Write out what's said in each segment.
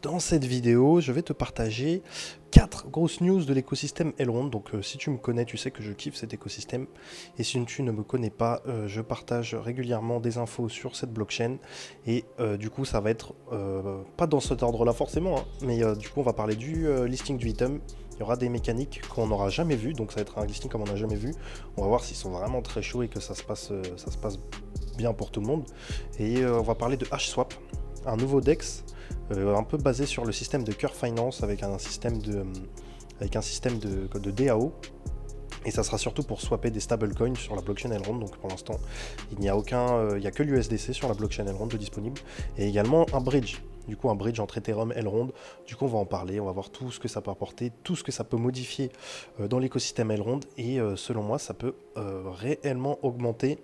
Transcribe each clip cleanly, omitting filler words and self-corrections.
Dans cette vidéo, je vais te partager 4 grosses news de l'écosystème Elrond. Donc si tu me connais, tu sais que je kiffe cet écosystème. Et si tu ne me connais pas, je partage régulièrement des infos sur cette blockchain. Et du coup, ça va être pas dans cet ordre-là forcément, hein, mais du coup, on va parler du listing du item. Il y aura des mécaniques qu'on n'aura jamais vues, donc ça va être un listing comme on n'a jamais vu. On va voir s'ils sont vraiment très chauds et que ça se passe bien pour tout le monde. Et on va parler de HSwap, un nouveau DEX un peu basé sur le système de Curve Finance avec un système de DAO. Et ça sera surtout pour swapper des stablecoins sur la blockchain Elrond. Donc pour l'instant, il n'y a il y a que l'USDC sur la blockchain Elrond de disponible. Et également un bridge. Du coup, un bridge entre Ethereum et Elrond. Du coup, on va en parler. On va voir tout ce que ça peut apporter, tout ce que ça peut modifier dans l'écosystème Elrond. Et selon moi, ça peut réellement augmenter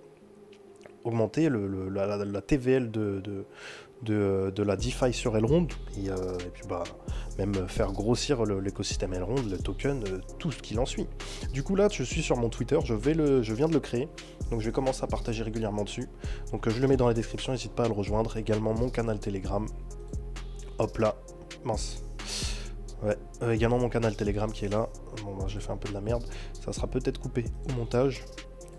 la TVL de la DeFi sur Elrond et puis même faire grossir l'écosystème Elrond, le token, tout ce qu'il en suit. Du coup là, je suis sur mon Twitter, je viens de le créer, donc je vais commencer à partager régulièrement dessus. Donc je le mets dans la description, n'hésite pas à le rejoindre. Également mon canal Telegram. Hop là, mince. Ouais, également mon canal Telegram qui est là. Bon, j'ai fait un peu de la merde. Ça sera peut-être coupé au montage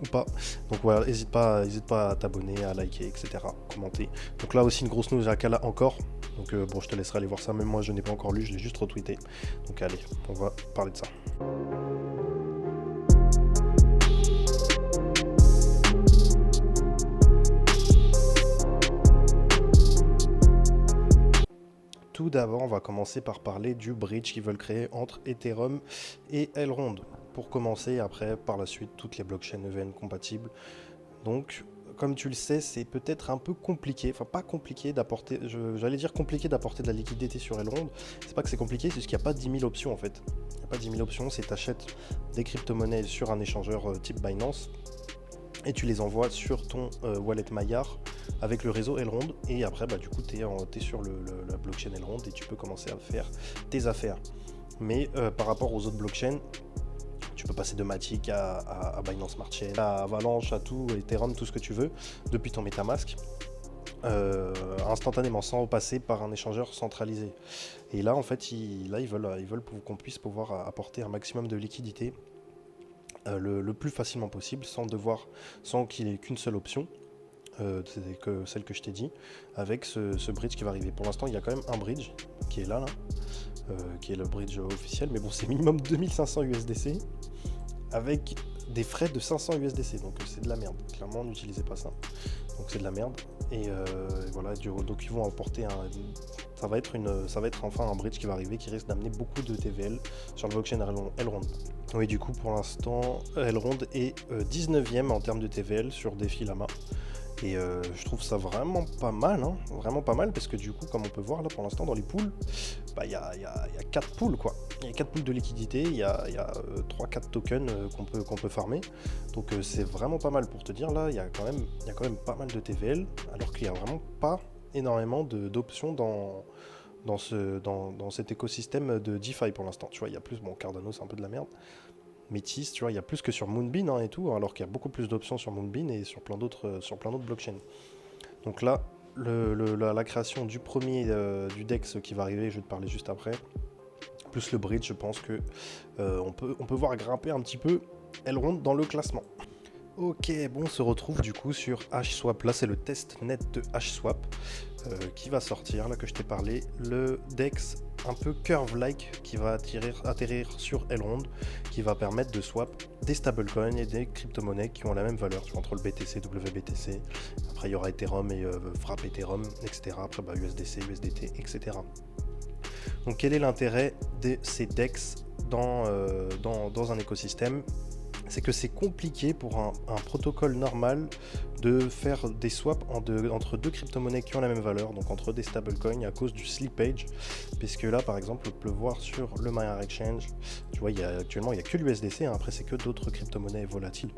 ou pas. Donc voilà, n'hésite pas à t'abonner, à liker, etc. Commenter. Donc là aussi une grosse news à Kala encore. Donc bon, je te laisserai aller voir ça. Même moi, je n'ai pas encore lu, je l'ai juste retweeté. Donc allez, on va parler de ça. Tout d'abord, on va commencer par parler du bridge qu'ils veulent créer entre Ethereum et Elrond. Pour commencer, après, par la suite, toutes les blockchains EVN compatibles. Donc, comme tu le sais, c'est peut-être un peu compliqué, enfin pas compliqué d'apporter, j'allais dire compliqué d'apporter de la liquidité sur Elrond. C'est pas que c'est compliqué, c'est juste qu'il n'y a pas 10 000 options en fait. Il n'y a pas 10 000 options, c'est tu achètes des crypto-monnaies sur un échangeur type Binance et tu les envoies sur ton wallet Maillard avec le réseau Elrond et après du coup tu es sur la blockchain Elrond et tu peux commencer à faire tes affaires. Mais par rapport aux autres blockchains, tu peux passer de Matic à Binance Smart Chain, à Avalanche, à tout, Ethereum, tout ce que tu veux, depuis ton MetaMask, instantanément, sans passer par un échangeur centralisé. Et là, en fait, ils veulent qu'on puisse pouvoir apporter un maximum de liquidité le plus facilement possible, sans qu'il n'y ait qu'une seule option. C'est que celle que je t'ai dit, avec ce bridge qui va arriver. Pour l'instant, il y a quand même un bridge qui est là, qui est le bridge officiel, mais bon, c'est minimum 2500 USDC avec des frais de 500 USDC, donc c'est de la merde. Clairement, n'utilisez pas ça. Donc c'est de la merde. Et voilà, donc ils vont apporter ça va être enfin un bridge qui va arriver qui risque d'amener beaucoup de TVL sur le blockchain Elrond. Oui, du coup, pour l'instant, Elrond est 19e en termes de TVL sur Défi Lama. Et je trouve ça vraiment pas mal, hein, vraiment pas mal, parce que du coup, comme on peut voir là pour l'instant dans les pools, il y a 4 pools quoi. Il y a 4 pools de liquidité, il y a 3-4 tokens qu'on peut farmer. Donc c'est vraiment pas mal pour te dire là, il y a quand même pas mal de TVL, alors qu'il n'y a vraiment pas énormément d'options dans cet écosystème de DeFi pour l'instant. Tu vois, il y a plus, bon, Cardano c'est un peu de la merde. Métis, tu vois, il y a plus que sur Moonbeam hein, et tout, alors qu'il y a beaucoup plus d'options sur Moonbeam et sur plein d'autres blockchains. Donc là, la création du premier du DEX qui va arriver, je vais te parler juste après, plus le bridge, je pense que on peut voir grimper un petit peu Elrond dans le classement. Ok, bon, on se retrouve du coup sur HSwap. Là, c'est le test net de HSwap qui va sortir, là que je t'ai parlé. Le DEX un peu curve-like qui va atterrir sur Elrond, qui va permettre de swap des stablecoins et des crypto-monnaies qui ont la même valeur, tu vois, entre le BTC, WBTC. Après, il y aura Ethereum et Frappe Ethereum, etc. Après, USDC, USDT, etc. Donc, quel est l'intérêt de ces DEX dans un écosystème ? C'est que c'est compliqué pour un protocole normal de faire des swaps entre deux crypto-monnaies qui ont la même valeur, donc entre des stablecoins à cause du slippage, puisque là par exemple on peut le voir sur le Maillard Exchange, tu vois actuellement il n'y a que l'USDC, hein, après c'est que d'autres crypto-monnaies volatiles.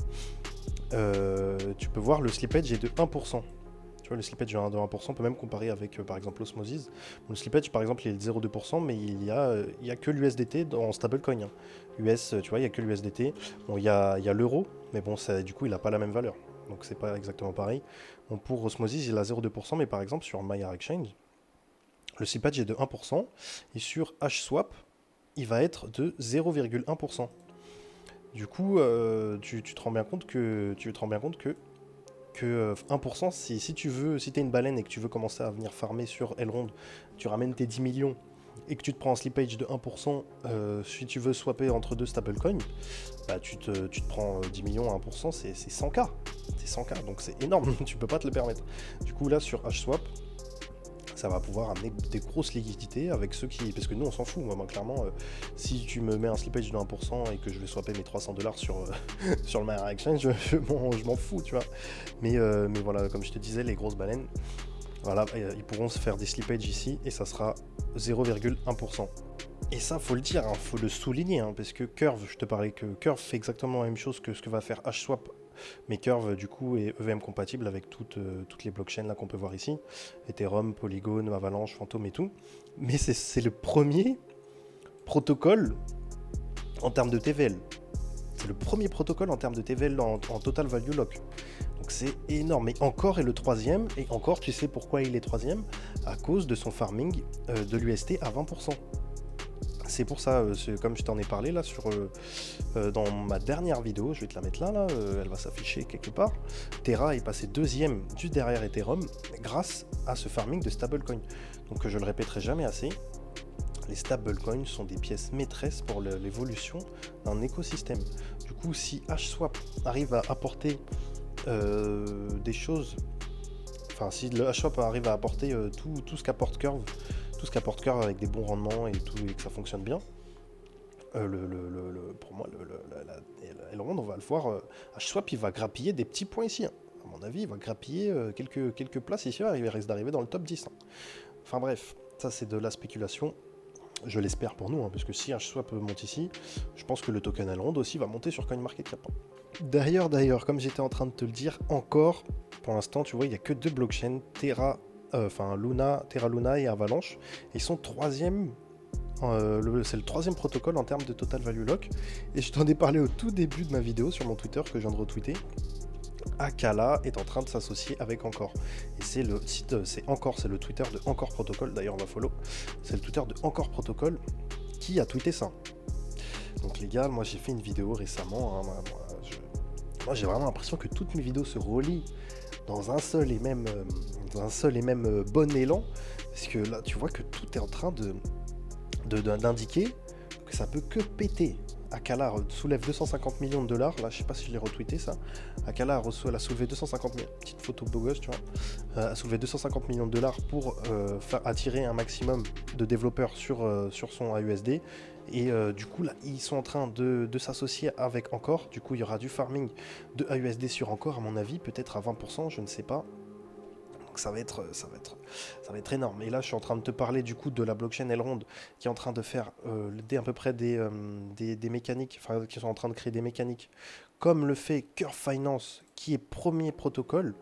Tu peux voir le slippage est de 1%. Tu vois, le slippage de 1%, on peut même comparer avec par exemple Osmosis. Bon, le slippage par exemple il est de 0,2%, mais il y a que l'USDT en stablecoin. Hein. US, tu vois, il n'y a que l'USDT. Bon, il y a l'euro, mais bon, du coup il n'a pas la même valeur. Donc c'est pas exactement pareil. Bon, pour Osmosis, il a 0,2%, mais par exemple sur Maillard Exchange, Le slippage est de 1%, et sur HSwap, il va être de 0,1%. Du coup, tu te rends bien compte que 1%, si tu veux, si tu es une baleine et que tu veux commencer à venir farmer sur Elrond, tu ramènes tes 10 millions et que tu te prends un slippage de 1%, si tu veux swapper entre deux stablecoins, bah tu te prends 10 millions à 1%, c'est 100K. C'est 100K, donc c'est énorme, tu peux pas te le permettre. Du coup, là, sur HSwap, ça va pouvoir amener des grosses liquidités avec ceux qui... Parce que nous, on s'en fout. Moi, clairement, si tu me mets un slippage de 1% et que je vais swapper mes 300$ sur le Mara Exchange, je m'en fous, tu vois. Mais voilà, comme je te disais, les grosses baleines, voilà, ils pourront se faire des slippages ici et ça sera 0,1%. Et ça, faut le dire, hein, faut le souligner, hein, parce que Curve, je te parlais que Curve fait exactement la même chose que ce que va faire HSwap, mais Curve, du coup, est EVM compatible avec toutes les blockchains là qu'on peut voir ici, Ethereum, Polygon, Avalanche, Phantom et tout. Mais c'est le premier protocole en termes de TVL. C'est le premier protocole en termes de TVL en Total Value Lock. Donc c'est énorme. Et encore est le troisième, et encore, tu sais pourquoi il est troisième? À cause de son farming de l'UST à 20%. C'est pour ça, comme je t'en ai parlé là dans ma dernière vidéo, je vais te la mettre là, elle va s'afficher quelque part. Terra est passé deuxième juste derrière Ethereum grâce à ce farming de stablecoin. Donc je le répéterai jamais assez, les stablecoins sont des pièces maîtresses pour l'évolution d'un écosystème. Du coup, si HSwap arrive à apporter des choses, enfin si le HSwap arrive à apporter tout ce qu'apporte Curve, tout ce qu'apporte Curve avec des bons rendements et que ça fonctionne bien, pour moi, Elrond, on va le voir. HSwap, il va grappiller des petits points ici, hein. À mon avis, il va grappiller quelques places ici. Il risque d'arriver dans le top 10, hein. Enfin bref, ça c'est de la spéculation. Je l'espère pour nous, hein, parce que si HSwap monte ici, je pense que le token Elrond aussi va monter sur CoinMarketCap. D'ailleurs, comme j'étais en train de te le dire, encore, pour l'instant, tu vois, il n'y a que deux blockchains, Terra Luna et Avalanche. Ils sont troisième. C'est le troisième protocole en termes de Total Value Lock. Et je t'en ai parlé au tout début de ma vidéo sur mon Twitter que je viens de retweeter. Akala est en train de s'associer avec Encore. Et c'est le site, c'est le Twitter de Encore Protocol. D'ailleurs, on va follow. C'est le Twitter de Encore Protocol qui a tweeté ça. Donc les gars, moi j'ai fait une vidéo récemment. Hein, moi j'ai vraiment l'impression que toutes mes vidéos se relient dans un seul et même bon élan, parce que là tu vois que tout est en train d'indiquer que ça peut que péter. Akala soulève 250 millions de dollars, là je sais pas si je l'ai retweeté ça. Akala a soulevé 250 millions, petite photo beau gosse, tu vois, a soulevé 250 millions de dollars pour attirer un maximum de développeurs sur son AUSD. Et du coup là ils sont en train de s'associer avec Encore. Du coup il y aura du farming de AUSD sur Encore, à mon avis, peut-être à 20%, je ne sais pas. Donc ça va être énorme. Et là je suis en train de te parler du coup de la blockchain Elrond qui est en train de faire à peu près des mécaniques, enfin qui sont en train de créer des mécaniques comme le fait Curve Finance qui est premier protocole.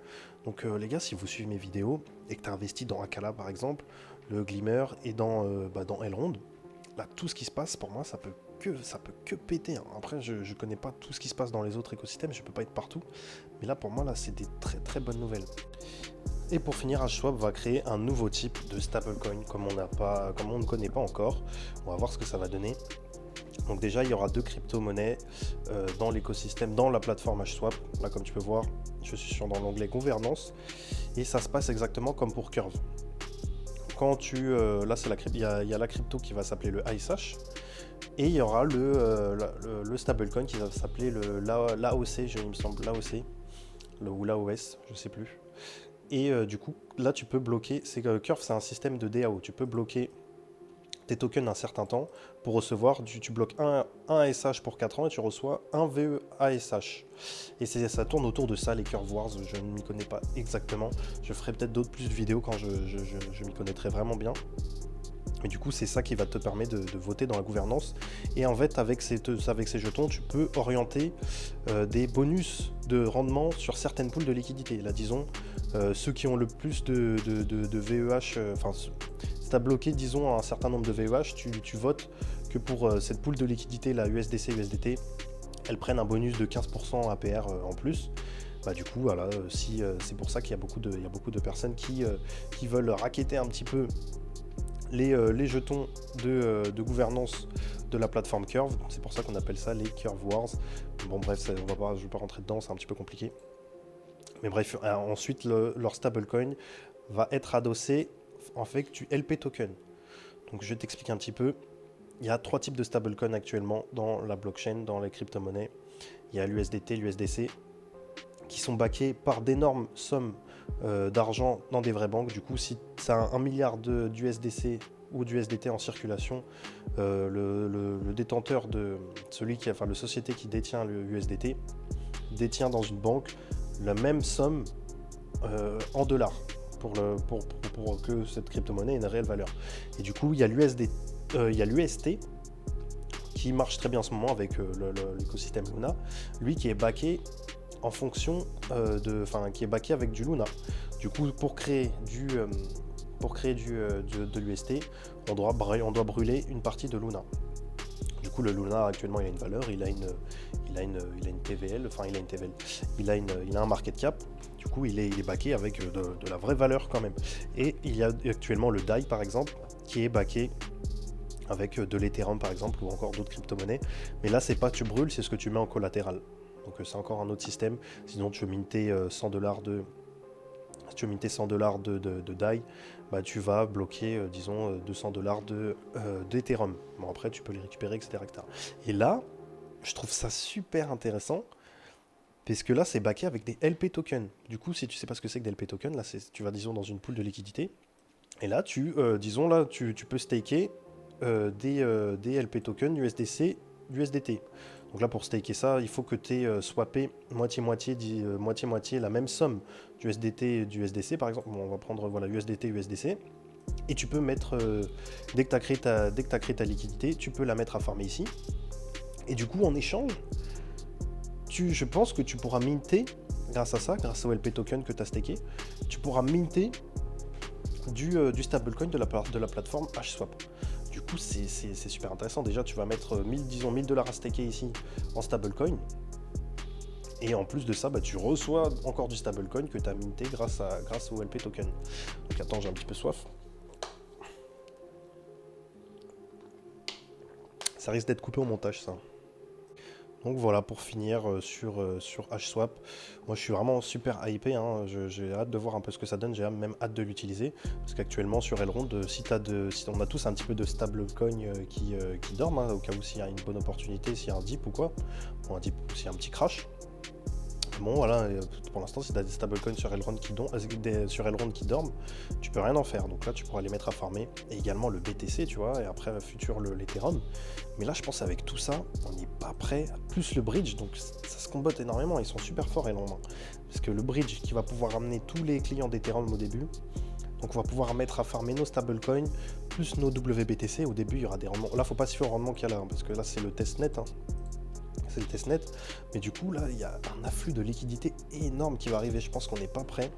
Donc les gars, si vous suivez mes vidéos et que tu as investi dans Akala par exemple, le Glimmer et dans Elrond, là tout ce qui se passe pour moi ça peut que péter, hein. Après je connais pas tout ce qui se passe dans les autres écosystèmes, je peux pas être partout, mais là pour moi là c'est des très très bonnes nouvelles. Et pour finir, HSwap va créer un nouveau type de stablecoin comme on ne connaît pas encore. On va voir ce que ça va donner. Donc déjà il y aura deux crypto-monnaies dans l'écosystème, dans la plateforme HSwap. Là comme tu peux voir, je suis dans l'onglet gouvernance et ça se passe exactement comme pour Curve. Quand là c'est il y a la crypto qui va s'appeler le IceHash. Et il y aura le stablecoin qui va s'appeler l'AOC, il me semble, l'AOC, ou l'AOS, je sais plus. Et du coup, là tu peux bloquer, Curve c'est un système de DAO, tu peux bloquer tes tokens un certain temps pour recevoir, tu bloques un ASH pour 4 ans et tu reçois un VE ASH. Et ça tourne autour de ça, les Curve Wars, je ne m'y connais pas exactement. Je ferai peut-être plus de vidéos quand je m'y connaîtrai vraiment bien. Mais du coup, c'est ça qui va te permettre de voter dans la gouvernance. Et en fait, avec ces jetons, tu peux orienter des bonus de rendement sur certaines poules de liquidité. Là, disons, ceux qui ont le plus de VEH, si tu as bloqué, disons, un certain nombre de VEH, tu votes que pour cette poule de liquidité, la USDC, USDT, elles prennent un bonus de 15% APR en plus. Bah, du coup, voilà, c'est pour ça qu'il y a beaucoup de personnes qui veulent racketter un petit peu les jetons de gouvernance de la plateforme Curve. C'est pour ça qu'on appelle ça les Curve Wars. Bon bref, je ne vais pas rentrer dedans, c'est un petit peu compliqué. Mais bref, ensuite leur stablecoin va être adossé en fait du LP token. Donc je vais t'expliquer un petit peu. Il y a 3 types de stablecoin actuellement dans la blockchain, dans les crypto-monnaies. Il y a l'USDT, l'USDC, qui sont backés par d'énormes sommes d'argent dans des vraies banques. Du coup, si tu as 1 milliard d'USDC ou d'USDT en circulation, le détenteur de la société qui détient le USDT détient dans une banque la même somme en dollars pour que cette crypto-monnaie ait une réelle valeur. Et du coup, il y a l'UST qui marche très bien en ce moment avec l'écosystème Luna, lui qui est backé en fonction qui est backé avec du Luna. Du coup, pour créer de l'UST, on doit brûler une partie de Luna. Du coup, le Luna actuellement il a une valeur, il a une TVL, il a un market cap. Du coup, il est backé avec de la vraie valeur quand même. Et il y a actuellement le DAI par exemple qui est backé avec de l'Ethereum par exemple ou encore d'autres crypto-monnaies. Mais là, c'est pas tu brûles, c'est ce que tu mets en collatéral. Donc c'est encore un autre système. Sinon, tu veux minter 100 dollars de DAI, bah, tu vas bloquer, disons, 200 dollars d'Ethereum. Bon, après, tu peux les récupérer, etc., etc. Et là, je trouve ça super intéressant, parce que là, c'est backé avec des LP tokens. Du coup, si tu sais pas ce que c'est que des LP tokens, là, tu vas, disons, dans une pool de liquidité, et là, tu peux staker des LP tokens USDC, USDT. Donc là, pour staker ça, il faut que tu aies swappé moitié-moitié la même somme du USDT et du USDC, par exemple. Bon, on va prendre voilà, USDT, USDC. Et tu peux mettre, dès que tu as créé ta liquidité, tu peux la mettre à farmer ici. Et du coup, en échange, je pense que tu pourras minter, grâce à ça, grâce au LP token que tu as staké, tu pourras minter du stablecoin de la plateforme HSwap. Du coup, c'est super intéressant. Déjà, tu vas mettre 1000 dollars à staker ici en stablecoin. Et en plus de ça, bah, tu reçois encore du stablecoin que tu as minté grâce au LP token. Donc attends, j'ai un petit peu soif. Ça risque d'être coupé au montage, ça. Donc voilà, pour finir sur HSwap, moi je suis vraiment super hypé, hein. J'ai hâte de voir un peu ce que ça donne, j'ai même hâte de l'utiliser, parce qu'actuellement sur Elrond, si on a tous un petit peu de stablecoin qui dorment, hein, au cas où s'il y a une bonne opportunité, s'il y a un dip ou quoi, bon, un dip, s'il y a un petit crash. Bon voilà, pour l'instant si tu as des stablecoins sur Elrond qui dorment, tu peux rien en faire. Donc là tu pourras les mettre à farmer. Et également le BTC, tu vois, et après futur l'Ethereum. Mais là je pense avec tout ça, on n'est pas prêt. Plus le bridge, donc ça se combotte énormément, ils sont super forts Elrond. Hein. Parce que le bridge qui va pouvoir amener tous les clients d'Ethereum au début. Donc on va pouvoir mettre à farmer nos stablecoins, plus nos WBTC. Au début il y aura des rendements. Là faut pas se fier au rendement qu'il y a là, hein, parce que là c'est le testnet. Hein. C'est le testnet, mais du coup là il y a un afflux de liquidité énorme qui va arriver, je pense qu'on n'est pas prêt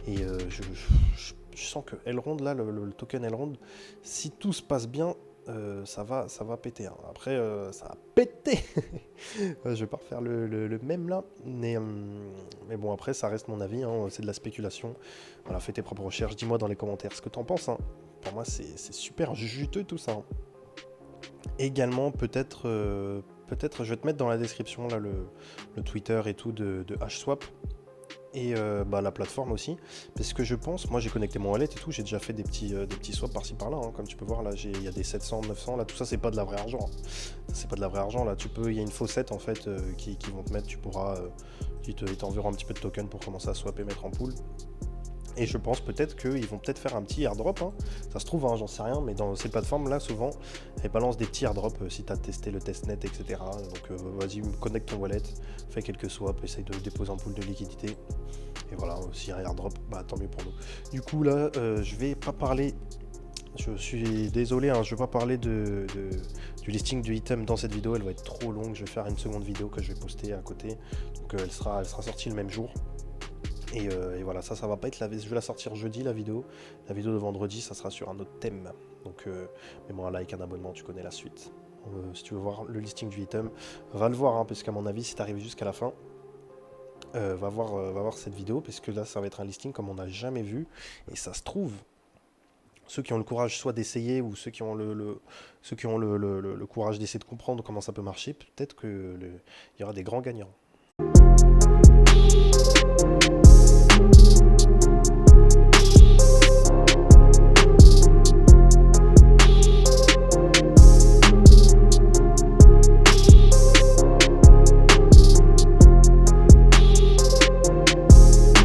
et je sens que Elrond là, le token Elrond, si tout se passe bien, ça va péter, hein. Après ça va péter. Je vais pas refaire le même là, mais bon après ça reste mon avis, hein, c'est de la spéculation. Voilà, fais tes propres recherches, dis-moi dans les commentaires ce que t'en penses, hein. Pour moi c'est super juteux tout ça, hein. Également peut-être je vais te mettre dans la description là, le Twitter et tout de HSwap et la plateforme aussi, parce que je pense, moi j'ai connecté mon wallet et tout, j'ai déjà fait des petits swaps par-ci par-là, hein, comme tu peux voir là, il y a des 700, 900, là tout ça c'est pas de la vraie argent, hein. C'est pas de la vraie argent là, il y a une faussette en fait qui vont te mettre, tu pourras, ils t'enverront un petit peu de token pour commencer à swapper, mettre en pool. Et je pense peut-être qu'ils vont peut-être faire un petit airdrop, hein. Ça se trouve, hein, j'en sais rien, mais dans ces plateformes-là, souvent, elles balancent des petits airdrops si tu as testé le testnet, etc. Donc vas-y, connecte ton wallet, fais quelques swaps, essaye de déposer un pool de liquidité. Et voilà, s'il y a un airdrop, bah tant mieux pour nous. Du coup, là, je vais pas parler, je suis désolé, hein, je vais pas parler du listing du item dans cette vidéo, elle va être trop longue. Je vais faire une seconde vidéo que je vais poster à côté. Donc elle sera sortie le même jour. Et voilà, ça va pas être je vais la sortir jeudi la vidéo. La vidéo de vendredi, ça sera sur un autre thème. Donc mets-moi un like, un abonnement, tu connais la suite. Si tu veux voir le listing du item, va le voir, hein, parce qu'à mon avis, si tu arrives jusqu'à la fin, va voir cette vidéo, parce que là, ça va être un listing comme on n'a jamais vu. Et ça se trouve, ceux qui ont le courage soit d'essayer ou ceux qui ont ceux qui ont le courage d'essayer de comprendre comment ça peut marcher, peut-être que il y aura des grands gagnants.